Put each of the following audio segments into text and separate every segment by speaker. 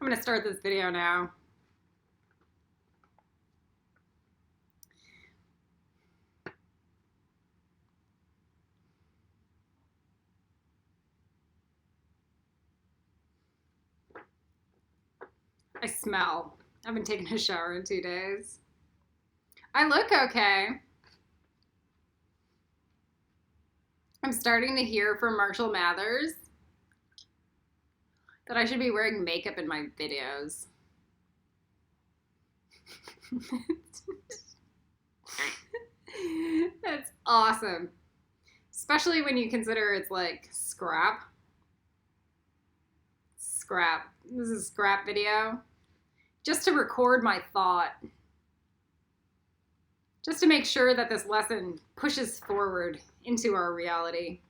Speaker 1: I'm gonna start this video now. I smell. I haven't taken a shower in 2 days. I look okay. I'm starting to hear from Marshall Mathers that I should be wearing makeup in my videos. That's awesome. Especially when you consider it's like scrap. Scrap. This is a scrap video. Just to record my thought. Just to make sure that this lesson pushes forward into our reality.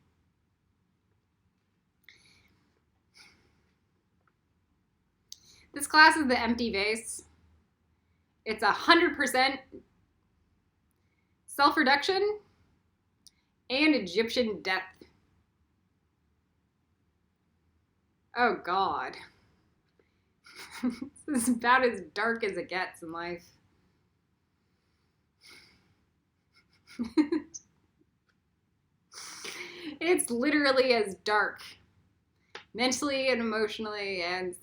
Speaker 1: This class is the empty vase. It's 100% self-reduction and Egyptian death. Oh God. This is about as dark as it gets in life. It's literally as dark, mentally and emotionally and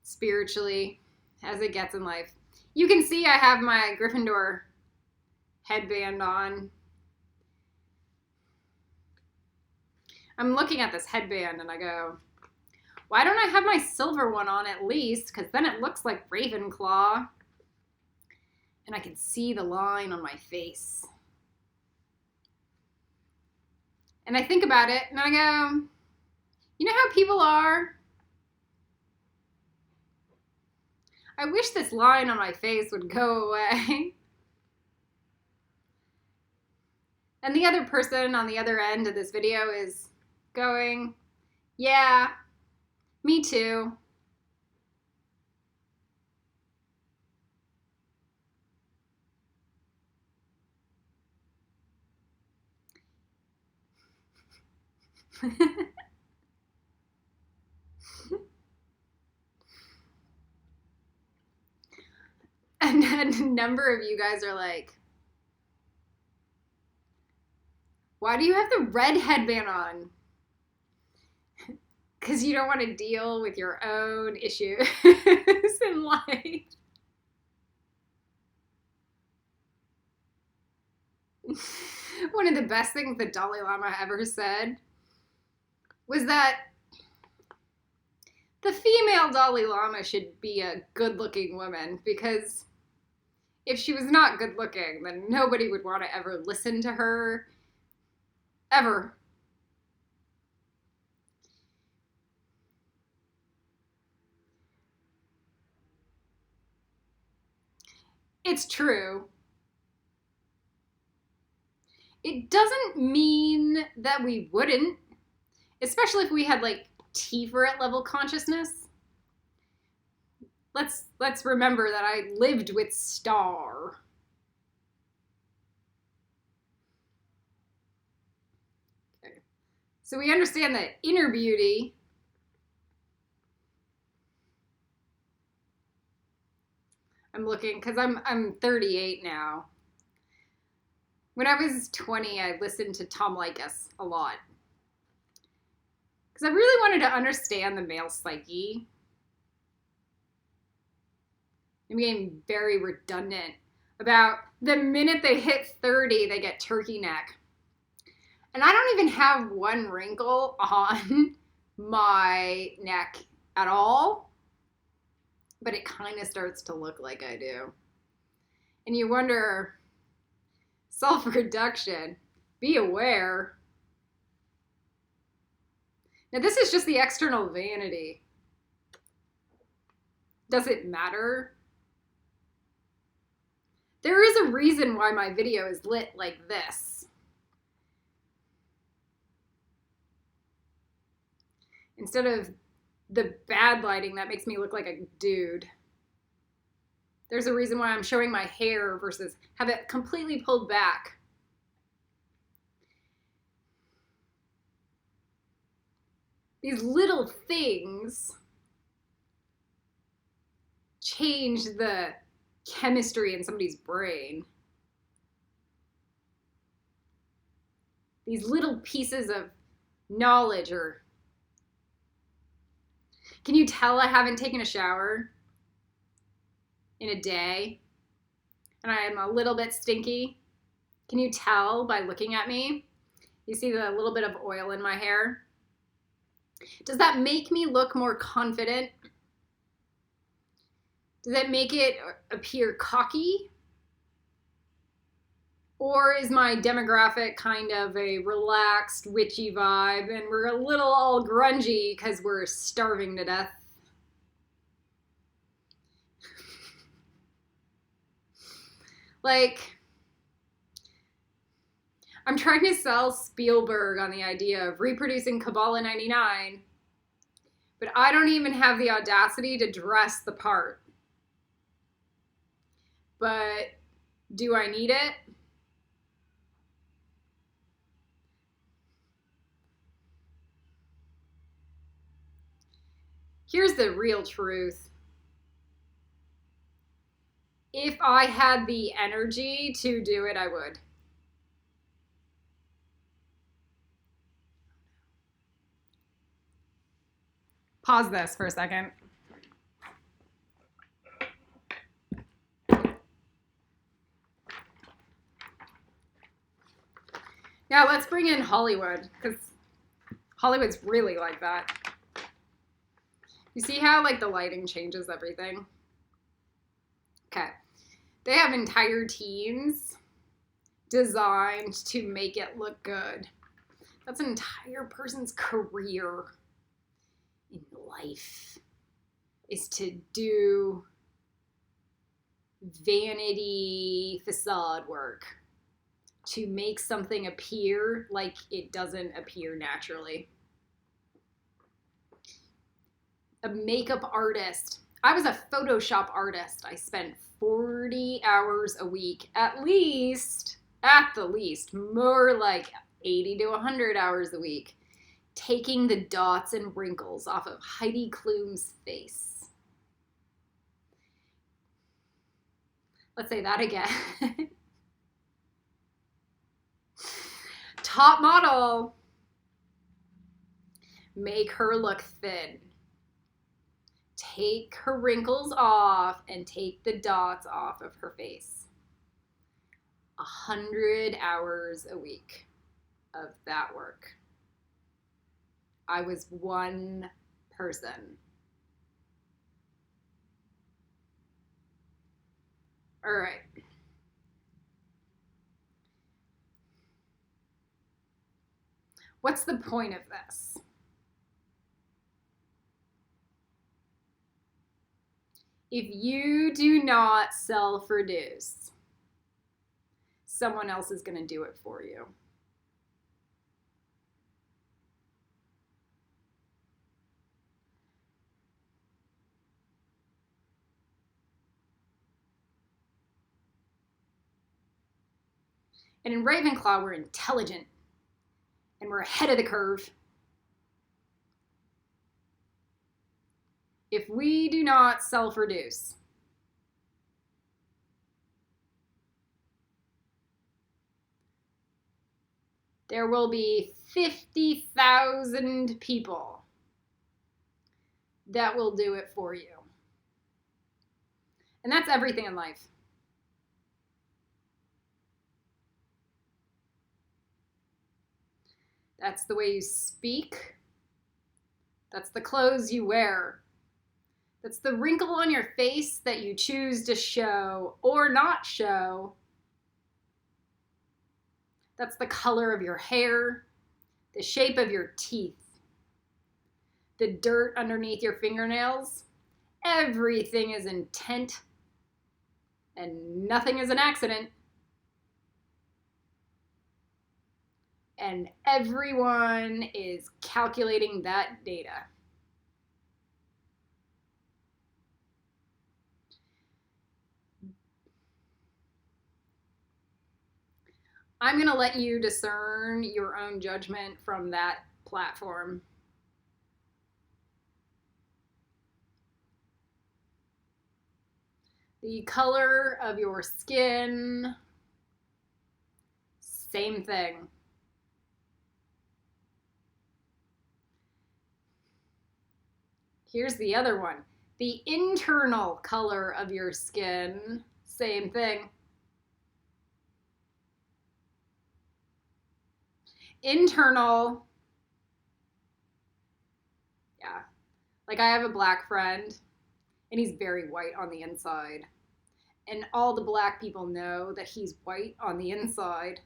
Speaker 1: spiritually, as it gets in life. You can see I have my Gryffindor headband on. I'm looking at this headband and I go, why don't I have my silver one on at least? Because then it looks like Ravenclaw. And I can see the line on my face. And I think about it and I go, you know how people are? I wish this line on my face would go away. And the other person on the other end of this video is going, yeah, me too. And a number of you guys are like, why do you have the red headband on? Because you don't want to deal with your own issues in life. One of the best things the Dalai Lama ever said was that the female Dalai Lama should be a good-looking woman, because if she was not good-looking, then nobody would want to ever listen to her, ever. It's true. It doesn't mean that we wouldn't, especially if we had like Tiferet level consciousness. Let's remember that I lived with Star. Okay. So we understand that inner beauty I'm looking, because I'm 38 now. When I was 20, I listened to Tom Likas a lot. Because I really wanted to understand the male psyche. I'm getting very redundant about the minute they hit 30, they get turkey neck. And I don't even have one wrinkle on my neck at all. But it kind of starts to look like I do. And you wonder, self-reduction, be aware. Now this is just the external vanity. Does it matter? There is a reason why my video is lit like this. Instead of the bad lighting that makes me look like a dude. There's a reason why I'm showing my hair versus have it completely pulled back. These little things change the chemistry in somebody's brain. These little pieces of knowledge. Or can you tell I haven't taken a shower in a day and I am a little bit stinky? Can you tell by looking at me? You see the little bit of oil in my hair? Does that make me look more confident? Does that make it appear cocky? Or is my demographic kind of a relaxed, witchy vibe and we're a little all grungy because we're starving to death? Like, I'm trying to sell Spielberg on the idea of reproducing Kabbalah 99, but I don't even have the audacity to dress the part. But do I need it? Here's the real truth. If I had the energy to do it, I would. Pause this for a second. Now let's bring in Hollywood, because Hollywood's really like that. You see how like the lighting changes everything? Okay. They have entire teams designed to make it look good. That's an entire person's career in life, is to do vanity facade work to make something appear like it doesn't appear naturally. A makeup artist. I was a Photoshop artist. I spent 40 hours a week, at the least, more like 80 to 100 hours a week, taking the dots and wrinkles off of Heidi Klum's face. Let's say that again. Top model. Make her look thin. Take her wrinkles off and take the dots off of her face. 100 hours a week of that work. I was one person. All right. What's the point of this? If you do not self-reduce, someone else is going to do it for you. And in Ravenclaw, we're intelligent and we're ahead of the curve. If we do not self-reduce, there will be 50,000 people that will do it for you. And that's everything in life. That's the way you speak. That's the clothes you wear. That's the wrinkle on your face that you choose to show or not show. That's the color of your hair, the shape of your teeth, the dirt underneath your fingernails. Everything is intent and nothing is an accident. And everyone is calculating that data. I'm going to let you discern your own judgment from that platform. The color of your skin, same thing. Here's the other one. The internal color of your skin, same thing. Internal, yeah. Like I have a black friend and he's very white on the inside. And all the black people know that he's white on the inside.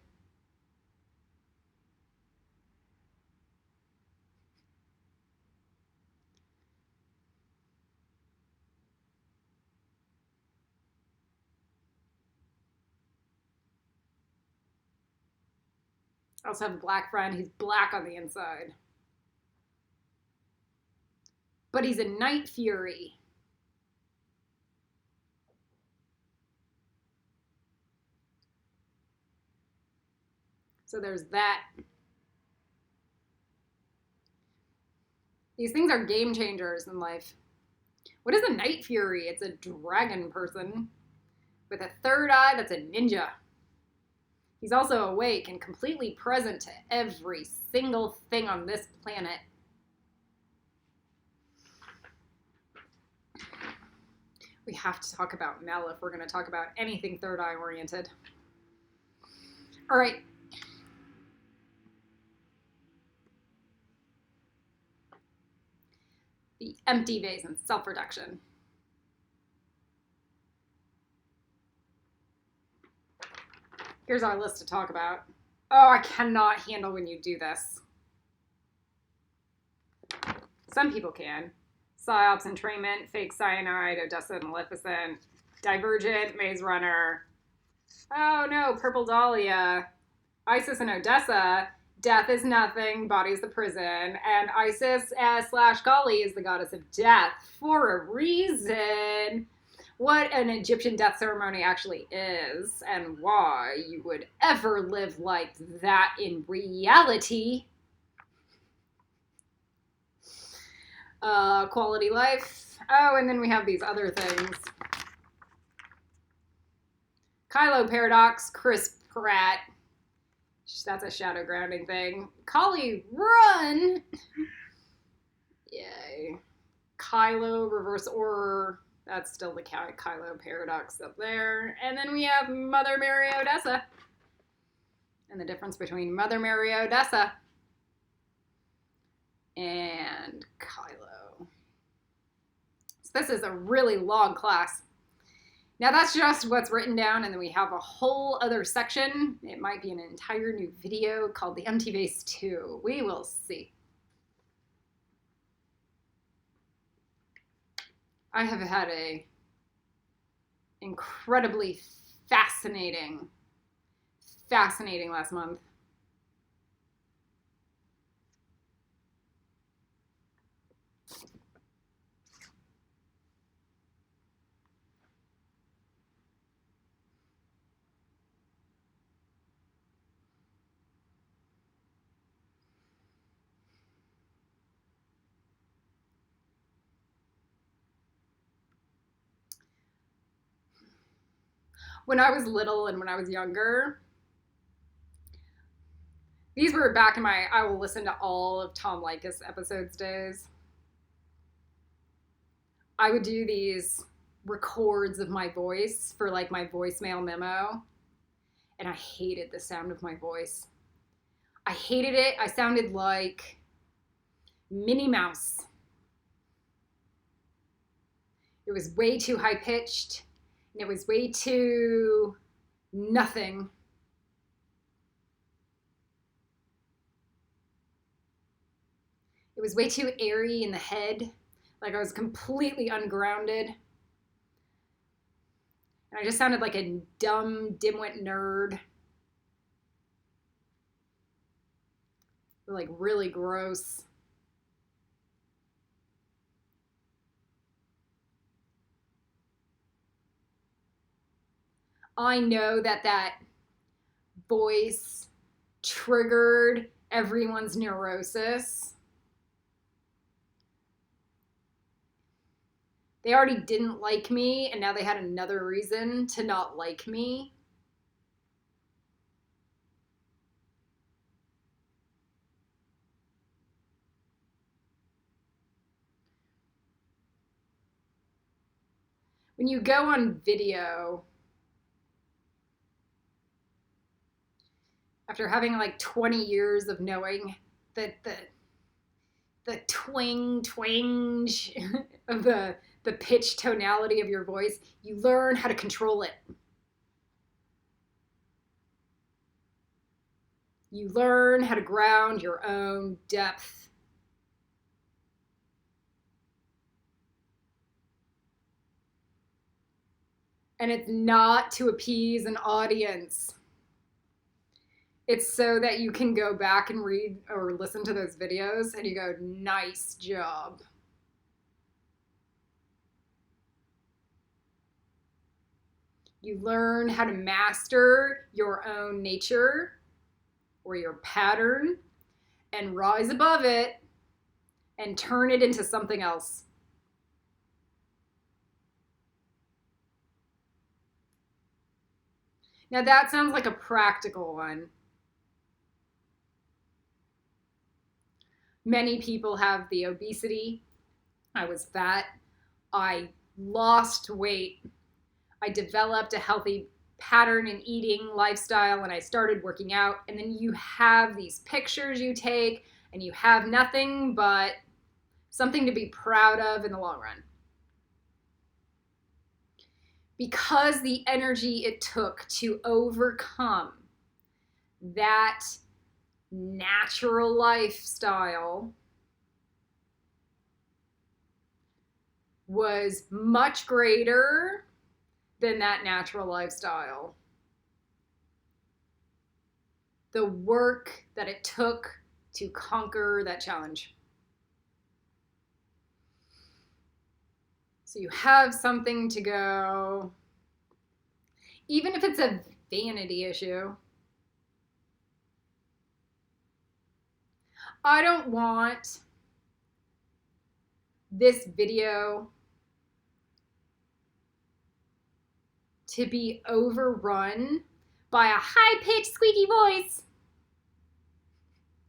Speaker 1: I also have a black friend, he's black on the inside. But he's a night fury. So there's that. These things are game changers in life. What is a night fury? It's a dragon person with a third eye that's a ninja. He's also awake and completely present to every single thing on this planet. We have to talk about Mel if we're going to talk about anything third eye oriented. All right. The empty vase and self-reduction. Here's our list to talk about. Oh, I cannot handle when you do this. Some people can. PSYOPs, entrainment, fake cyanide, ODESSA, Maleficent, Divergent, Maze Runner. Oh no, Purple Dahlia. ISIS and ODESSA. Death is nothing, body's the prison, and Isis / Kali is the goddess of death for a reason. What an Egyptian death ceremony actually is, and why you would ever live like that in reality. Quality life. Oh, and then we have these other things. Kylo Paradox, Chris Pratt. That's a shadow grounding thing. Kali, run! Yay. Kylo, reverse order. That's still the Kylo Paradox up there. And then we have Mother Mary ODESSA. And the difference between Mother Mary ODESSA and Kylo. So this is a really long class. Now that's just what's written down, and then we have a whole other section. It might be an entire new video called the Empty Vase 2. We will see. I have had a incredibly fascinating last month. When I was little and when I was younger, these were back in my I will listen to all of Tom Likas episodes days. I would do these records of my voice for like my voicemail memo, and I hated the sound of my voice. I hated it. I sounded like Minnie Mouse. It was way too high pitched. And it was way too nothing. It was way too airy in the head. Like I was completely ungrounded. And I just sounded like a dumb, dimwit nerd. Like really gross. I know that voice triggered everyone's neurosis. They already didn't like me, and now they had another reason to not like me. When you go on video, after having like 20 years of knowing that the twinge of the pitch tonality of your voice, you learn how to control it. You learn how to ground your own depth. And it's not to appease an audience. It's so that you can go back and read or listen to those videos and you go, nice job. You learn how to master your own nature or your pattern and rise above it and turn it into something else. Now that sounds like a practical one. Many people have the obesity. I was fat. I lost weight. I developed a healthy pattern in eating lifestyle and I started working out. And then you have these pictures you take and you have nothing but something to be proud of in the long run. Because the energy it took to overcome that natural lifestyle was much greater than that natural lifestyle. The work that it took to conquer that challenge. So you have something to go, even if it's a vanity issue. I don't want this video to be overrun by a high-pitched squeaky voice.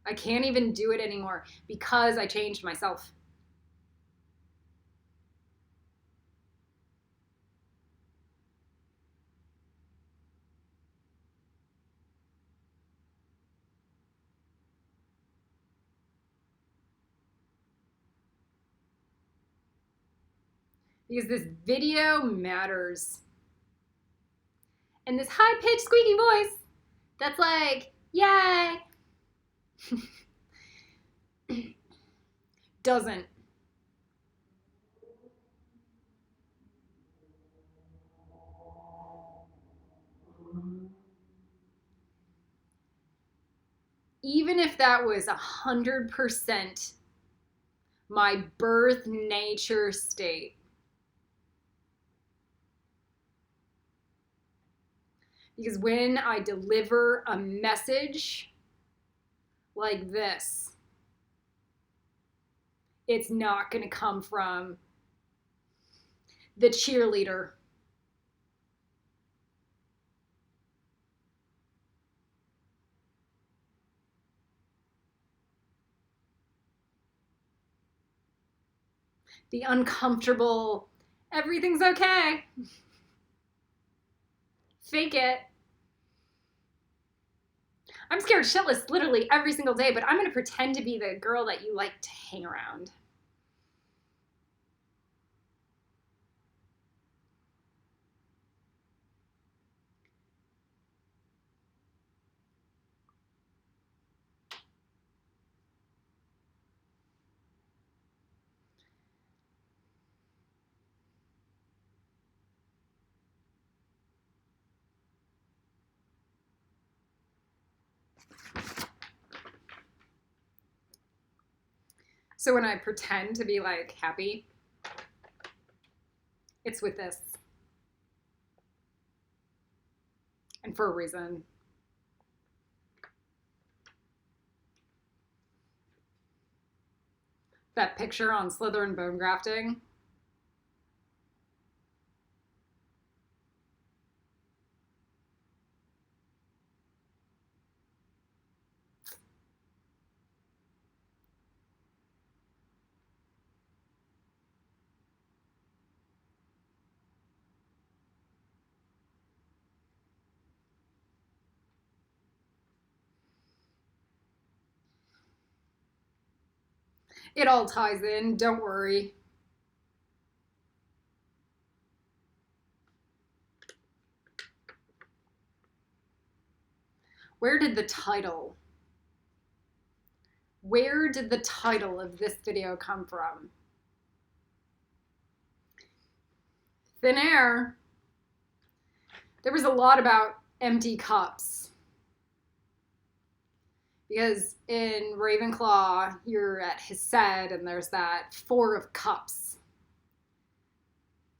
Speaker 1: I can't even do it anymore because I changed myself. Because this video matters. And this high-pitched squeaky voice, that's like, yay, doesn't. Even if that was 100% my birth nature state, because when I deliver a message like this, it's not going to come from the cheerleader. The uncomfortable, everything's okay. Fake it. I'm scared shitless literally every single day, but I'm going to pretend to be the girl that you like to hang around. So when I pretend to be like happy, it's with this. And for a reason. That picture on Slither and bone grafting, It all ties in, don't worry. Where did the title of this video come from? Thin air. There was a lot about empty cups. Because in Ravenclaw, you're at Hesed, and there's that 4 of Cups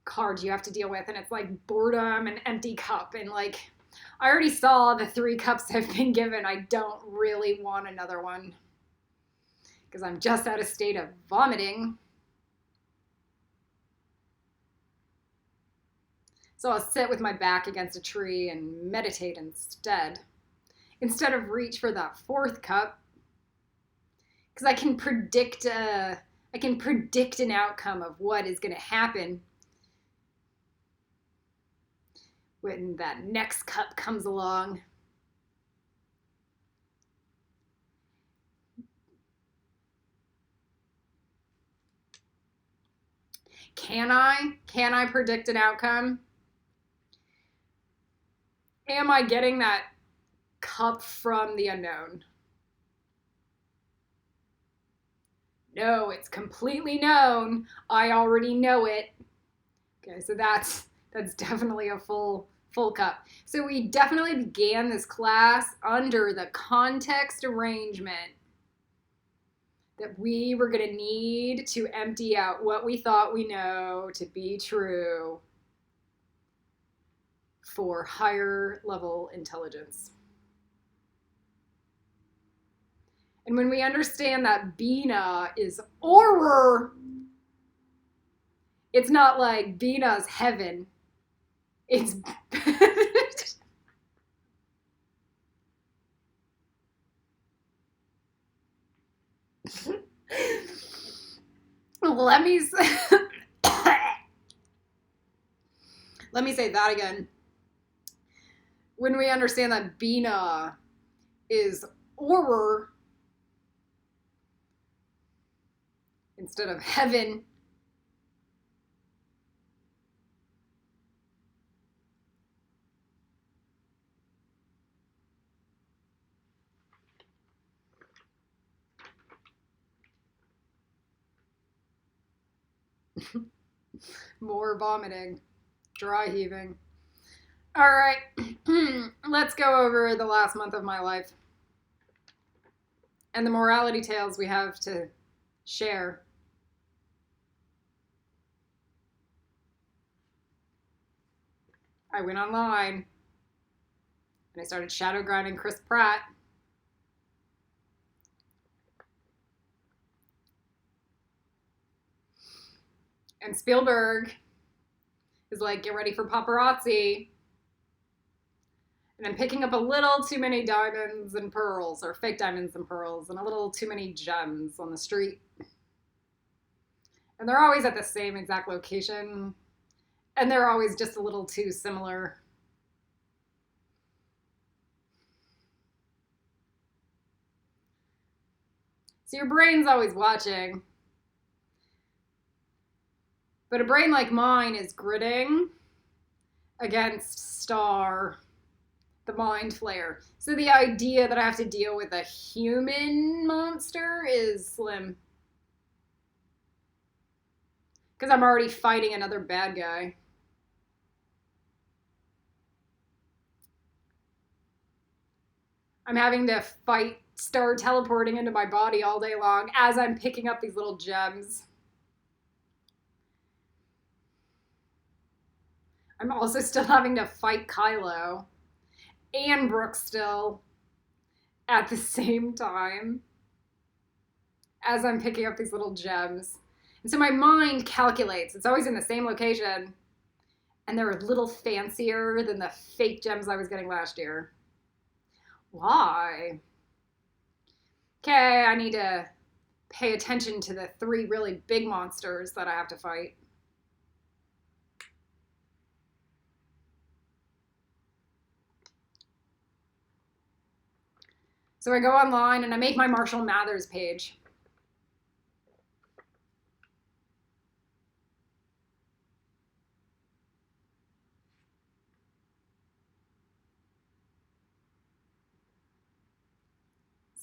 Speaker 1: card you have to deal with, and it's like boredom and empty cup, and like, I already saw the 3 cups I've been given. I don't really want another one because I'm just at a state of vomiting. So I'll sit with my back against a tree and meditate instead of reach for that 4th cup, because I can predict an outcome of what is going to happen when that next cup comes along. Can I predict an outcome? Am I getting that cup from the unknown? No, it's completely known. I already know it. Okay, so that's definitely a full cup. So we definitely began this class under the context arrangement that we were going to need to empty out what we thought we know to be true for higher level intelligence. And when we understand that Bina is Auror, it's not like Bina's heaven. It's let me say that again. When we understand that Bina is Auror instead of heaven, more vomiting, dry heaving. All right, let's go over the last month of my life and the morality tales we have to share. I went online and I started shadow grinding Chris Pratt. And Spielberg is like, get ready for paparazzi. And I'm picking up a little too many diamonds and pearls, or fake diamonds and pearls, and a little too many gems on the street. And they're always at the same exact location. And they're always just a little too similar. So your brain's always watching. But a brain like mine is gritting against Star, the mind flayer. So the idea that I have to deal with a human monster is slim. Because I'm already fighting another bad guy. I'm having to fight Star teleporting into my body all day long as I'm picking up these little gems. I'm also still having to fight Kylo and Brooke still at the same time as I'm picking up these little gems. And so my mind calculates. It's always in the same location, and they're a little fancier than the fake gems I was getting last year. Why? Okay, I need to pay attention to the 3 really big monsters that I have to fight. So I go online and I make my Marshall Mathers page.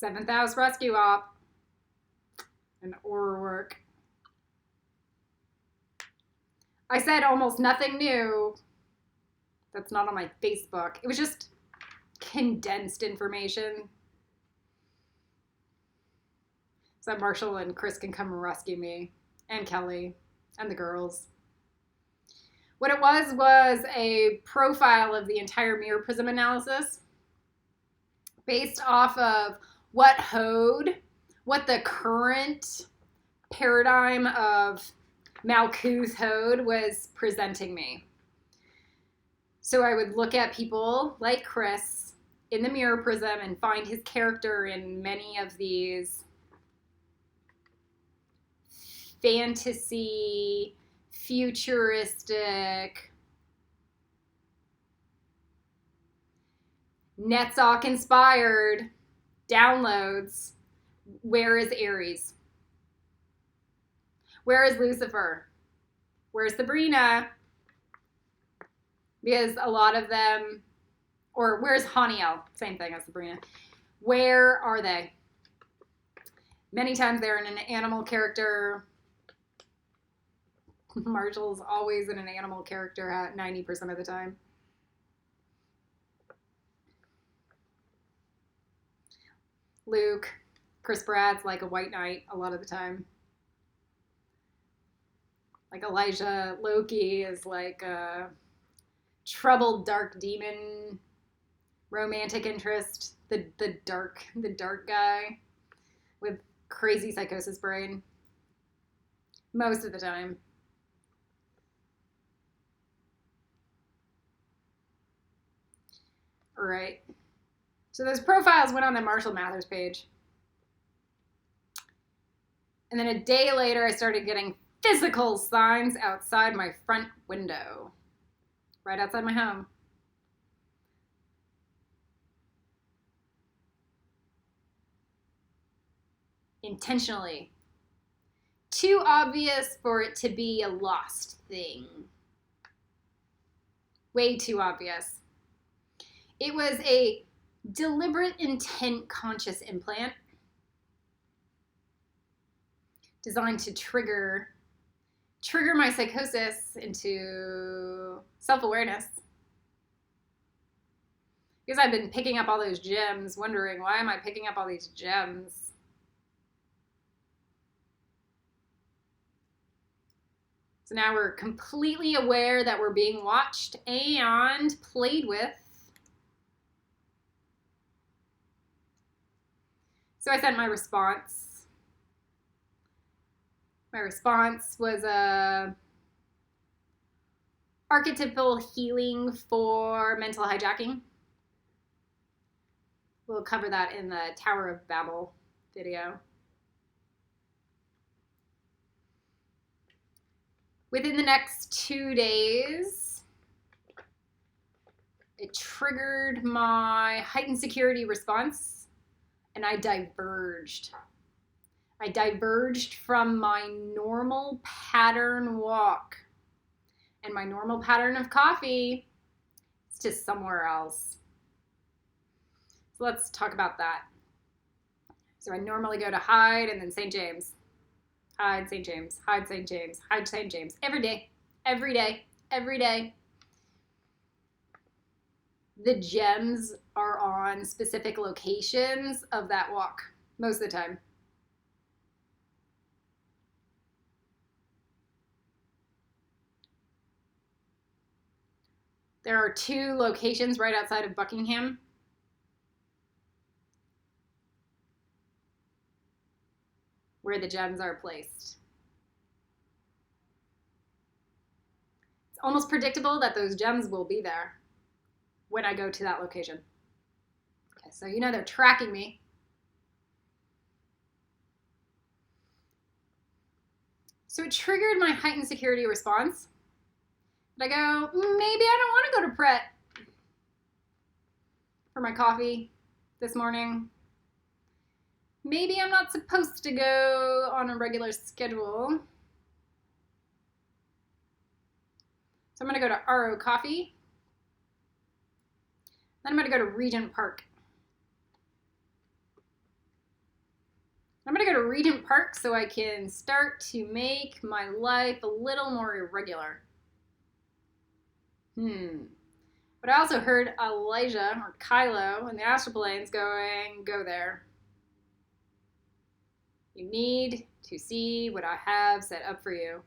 Speaker 1: Seventh House Rescue Op. And horror work. I said almost nothing new. That's not on my Facebook. It was just condensed information. So that Marshall and Chris can come and rescue me. And Kelly. And the girls. What it was a profile of the entire mirror prism analysis based off of what the current paradigm of Malkuth Hode was presenting me. So I would look at people like Chris in the mirror prism and find his character in many of these fantasy, futuristic, Netzach inspired downloads. Where is Aries? Where is Lucifer? Where's Sabrina? Because a lot of them, or where's Haniel? Same thing as Sabrina. Where are they? Many times they're in an animal character. Marshall's always in an animal character at 90% of the time. Luke, Chris Pratt's like a white knight a lot of the time. Like Elijah Loki is like a troubled dark demon romantic interest. The dark guy with crazy psychosis brain. Most of the time. All right. So those profiles went on the Marshall Mathers page. And then a day later, I started getting physical signs outside my front window. Right outside my home. Intentionally. Too obvious for it to be a lost thing. Way too obvious. It was a deliberate intent conscious implant designed to trigger my psychosis into self-awareness. Because I've been picking up all those gems, wondering, why am I picking up all these gems? So now we're completely aware that we're being watched and played with. So I sent my response. My response was a archetypal healing for mental hijacking. We'll cover that in the Tower of Babel video. Within the next 2 days, it triggered my heightened security response, and I diverged. I diverged from my normal pattern walk and my normal pattern of coffee to somewhere else. So let's talk about that. So I normally go to Hyde and then St. James. Hyde, St. James, Hyde, St. James, Hyde, St. James. Every day, every day, every day. The gems are on specific locations of that walk, most of the time. There are 2 locations right outside of Buckingham. Where the gems are placed. It's almost predictable that those gems will be there when I go to that location. Okay, so you know they're tracking me. So it triggered my heightened security response. And I go, maybe I don't want to go to PRATT for my coffee this morning. Maybe I'm not supposed to go on a regular schedule. So I'm going to go to RO Coffee. Then I'm going to go to Regent Park. I'm gonna go to Regent Park so I can start to make my life a little more irregular. But I also heard Elijah, or Kylo, in the astral planes going, go there. You need to see what I have set up for you.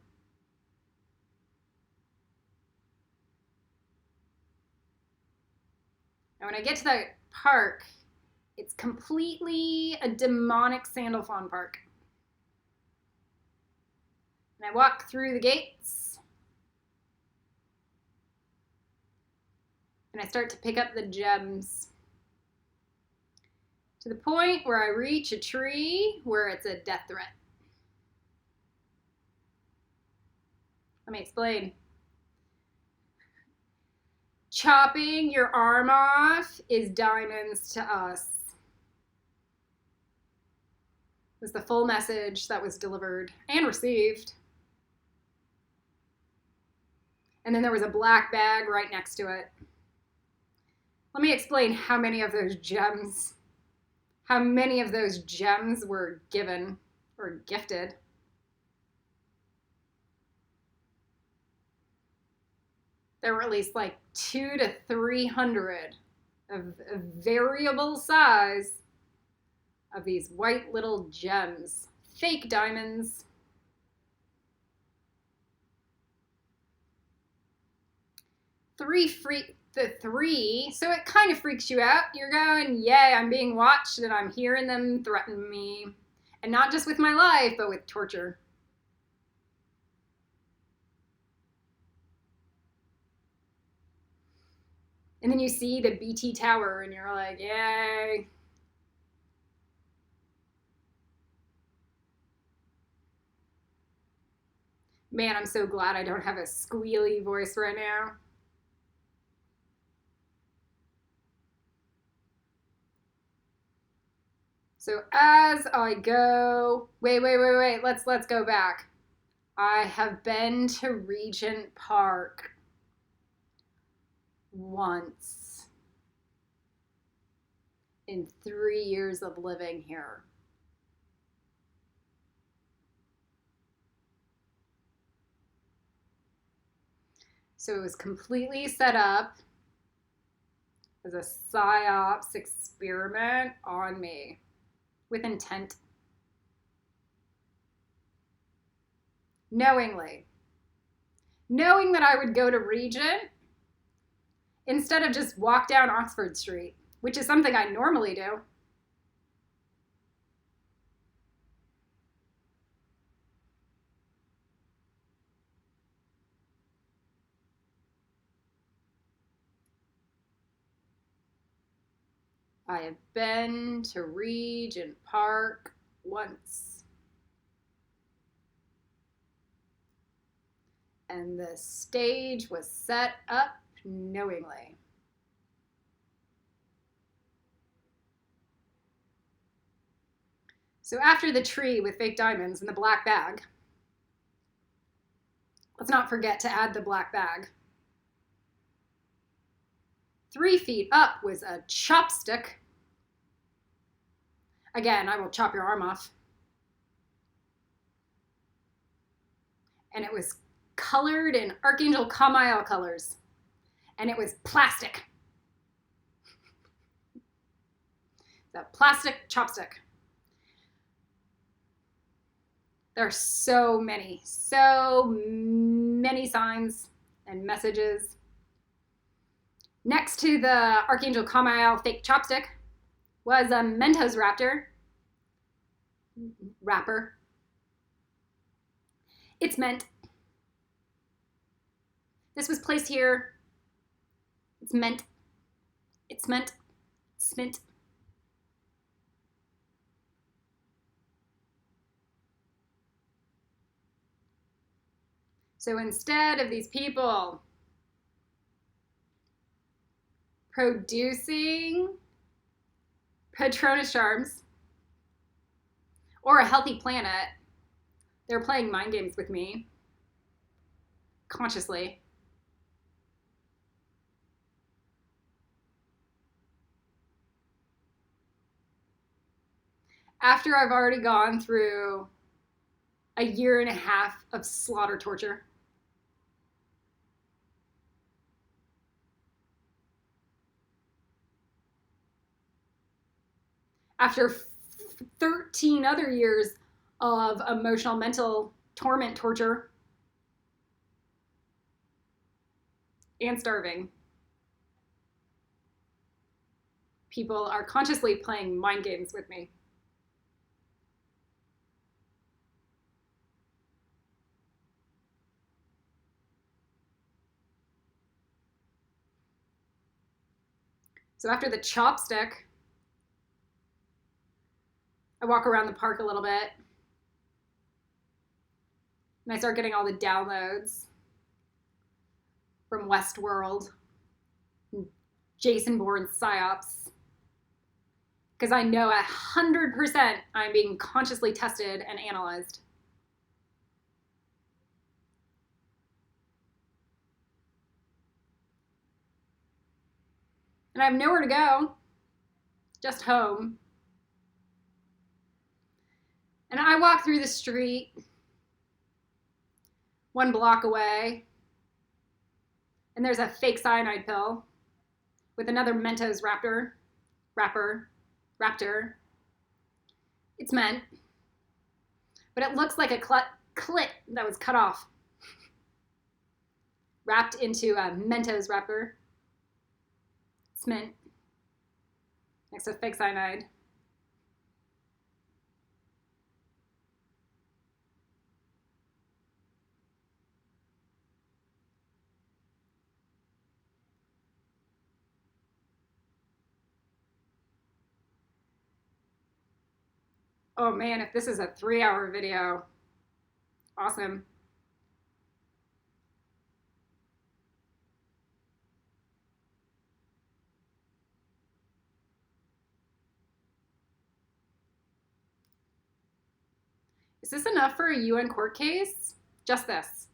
Speaker 1: And when I get to that park, it's completely a demonic sandal fawn park. And I walk through the gates. And I start to pick up the gems. To the point where I reach a tree where it's a death threat. Let me explain. Chopping your arm off is diamonds to us. Was the full message that was delivered and received. And then there was a black bag right next to it. Let me explain how many of those gems were given or gifted. There were at least like 200 to 300 of variable size of these white little gems, fake diamonds. Three, so it kind of freaks you out. You're going, yay, I'm being watched and I'm hearing them threaten me. And not just with my life, but with torture. And then you see the BT tower and you're like, yay. Man, I'm so glad I don't have a squealy voice right now. So as I go, wait, let's go back. I have been to Regent Park once in 3 years of living here. So it was completely set up as a psyops experiment on me with intent. Knowing that I would go to Regent instead of just walk down Oxford Street, which is something I normally do. I have been to Regent Park once. And the stage was set up knowingly. So after the tree with fake diamonds and the black bag, let's not forget to add the black bag. 3 feet up was a chopstick. Again, I will chop your arm off. And it was colored in Archangel Kamael colors. And it was plastic. The plastic chopstick. There are so many signs and messages. Next to the Archangel Kamael fake chopstick was a MENTOS wrapper. It's meant. This was placed here. It's meant. It's meant. It's meant. So instead of these people producing Patronus charms or a healthy planet, they're playing mind games with me consciously. after I've already gone through a 1.5 years of slaughter torture. After 13 other years of emotional, mental torment torture and starving. People are consciously playing mind games with me. So after the chopstick, I walk around the park a little bit and I start getting all the downloads from Westworld, Jason Bourne's psyops, because I know 100% I'm being consciously tested and analyzed. And I have nowhere to go, just home. And I walk through the street 1 block away, and there's a fake cyanide pill with another Mentos wrapper. It's Ment, but it looks like a CLIT that was cut off, wrapped into a Mentos wrapper. It's Ment next to fake cyanide. Oh man, if this is a 3-hour video, awesome. Is this enough for a UN court case? Just this.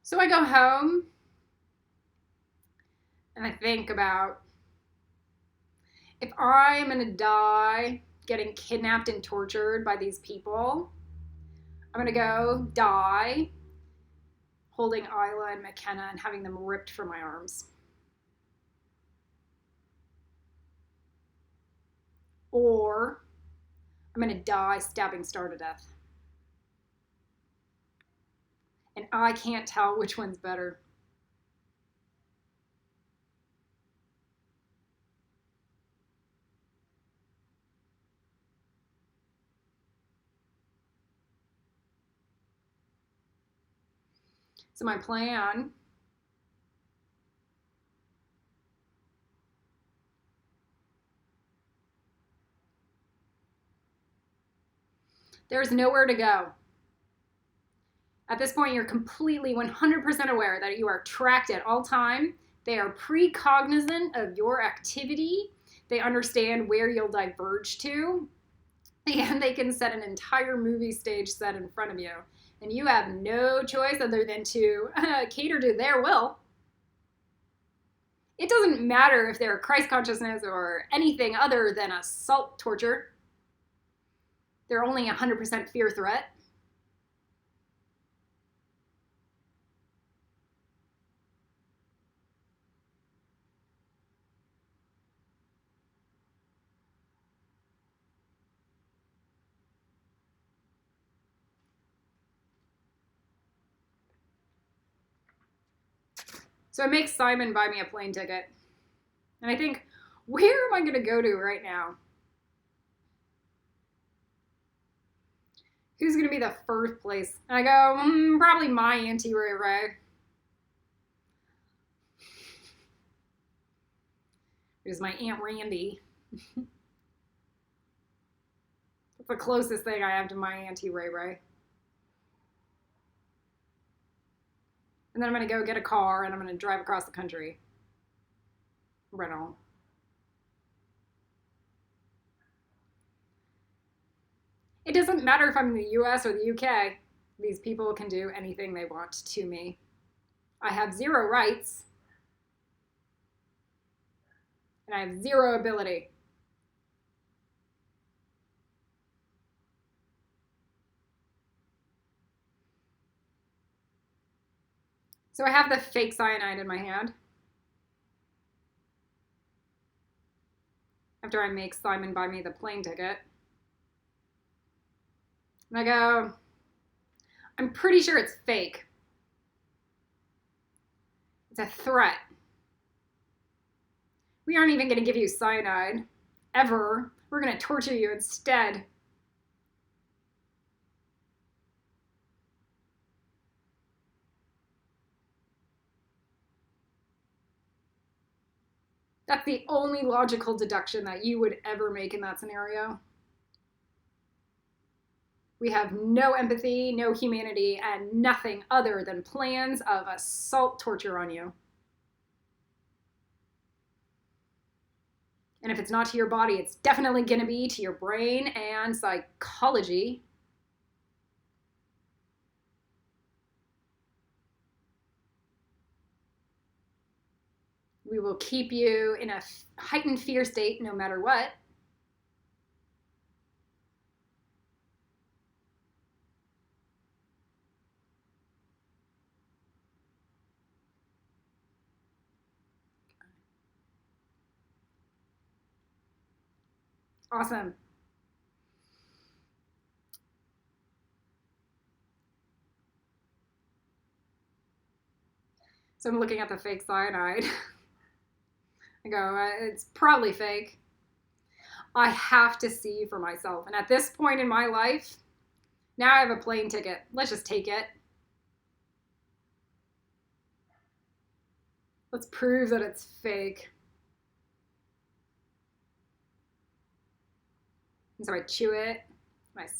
Speaker 1: So I go home and I think about, if I'm gonna die getting kidnapped and tortured by these people, I'm gonna go die holding Isla and McKenna and having them ripped from my arms. Or I'm gonna die stabbing Star to death. And I can't tell which one's better. So my plan there's nowhere to go. At this point, you're completely 100% aware that you are tracked at all time. They are precognizant of your activity. They understand where you'll diverge to. And they can set an entire movie stage set in front of you. And you have no choice other than to cater to their will. It doesn't matter if they're Christ consciousness or anything other than assault torture. They're only 100% fear threat. So I make Simon buy me a plane ticket. And I think, where am I going to go to right now? Who's going to be the first place? And I go, probably my Auntie Ray Ray. It is my Aunt Randy. It's the closest thing I have to my Auntie Ray Ray. And then I'm going to go get a car and I'm going to drive across the country. rental. It doesn't matter if I'm in the US or the UK. These people can do anything they want to me. I have zero rights, and I have zero ability. So I have the fake cyanide in my hand. After I make Simon buy me the plane ticket. And I go, I'm pretty sure it's fake. It's a threat. We aren't even going to give you cyanide, ever. We're going to torture you instead. That's the only logical deduction that you would ever make in that scenario. We have no empathy, no humanity, and nothing other than plans of assault torture on you. And if it's not to your body, it's definitely going to be to your brain and psychology. We will keep you in a heightened fear state no matter what. Awesome. So I'm looking at the fake cyanide. I go, it's probably fake. I have to see for myself. And at this point in my life, now I have a plane ticket. Let's just take it. Let's prove that it's fake. And so I chew it.